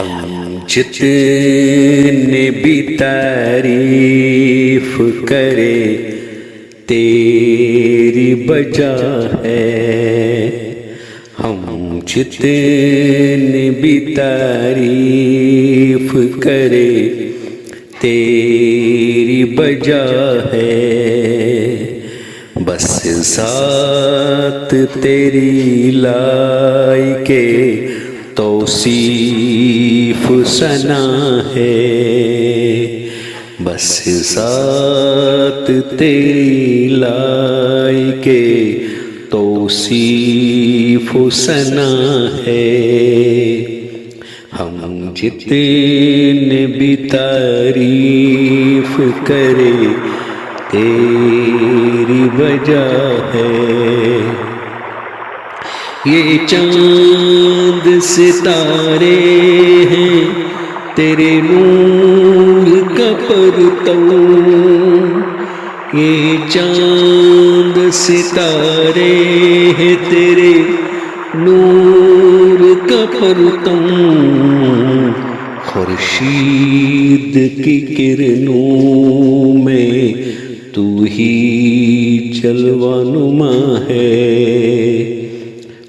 ہم جتنے بھی تعریف کرے تیری بجا ہے، ہم جتنے بھی تعریف کرے تیری بجا ہے، بس ذات تیری لائق توصیف ثنا ہے، بس ذات تیری لائق توصیف ثنا ہے، ہم جتنے بھی تعریف کرے تیری وجہ ہے۔ یہ چاند ستارے ہیں تیرے نور کا پرتو، یہ چاند ستارے ہیں تیرے نور کا پرتو، خورشید کی کرنوں میں تو ہی جلوہ نما ہے،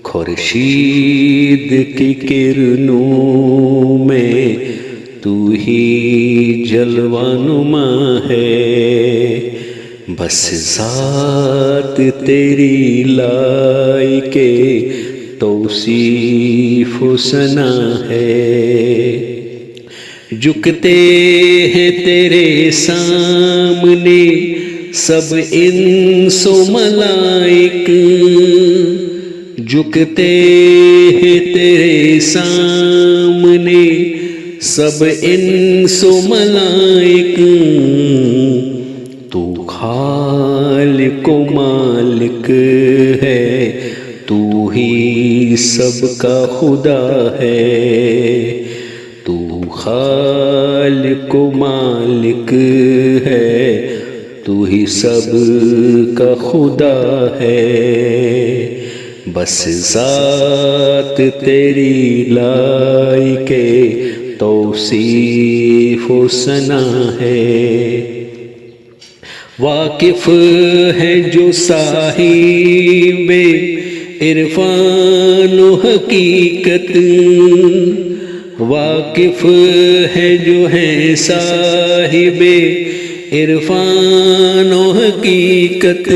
خورشید کی کرنوں میں تو ہی جلوہ نما ہے، بس ذات تیری لائق توصیف ثنا ہے، جھکتے ہیں تیرے سامنے سب انس و ملائک، جھکتے ہیں تیرے سامنے سب انس و ملائک، تو خالق و مالک ہے، تو ہی سب کا خدا ہے، تو خالق و مالک ہے، تو ہی سب کا خدا ہے، بس ذات تیری لائق توصیف ثنا ہے، واقف ہے جو صاحب عرفان و حقیقت، واقف ہے جو ہے صاحب عرفان و حقیقت،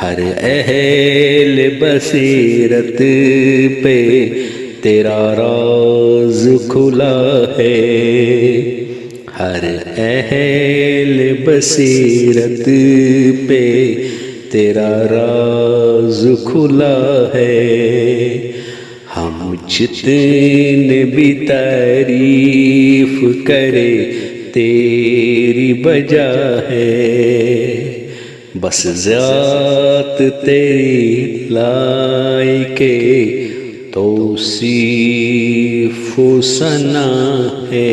ہر اہل بصیرت پہ تیرا راز کھلا ہے، ہر اہل بصیرت پہ تیرا راز کھلا ہے، ہم جتنے بھی تعریف کرے تیری بجا ہے، بس ذات تیری لائق توصیف ثنا ہے۔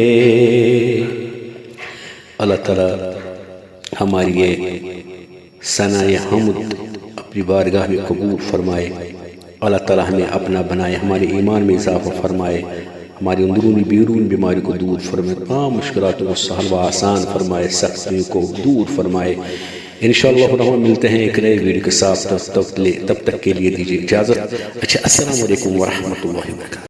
اللہ تعالیٰ ہماری یہ ثناء حمد اپنی بارگاہ میں قبول فرمائے، اللہ تعالیٰ ہمیں اپنا بنائے، ہمارے ایمان میں اضافہ فرمائے، ہماری اندرونی بیرون بیماری کو دور فرمائے، تمام مشکلاتوں کو سہل و آسان فرمائے، سختیوں کو دور فرمائے۔ انشاءاللہ ہم ملتے ہیں ایک نئے ویڈیو کے ساتھ، تب تک کے لیے دیجیے اجازت۔ اچھا، السلام علیکم ورحمۃ اللہ وبرکاتہ۔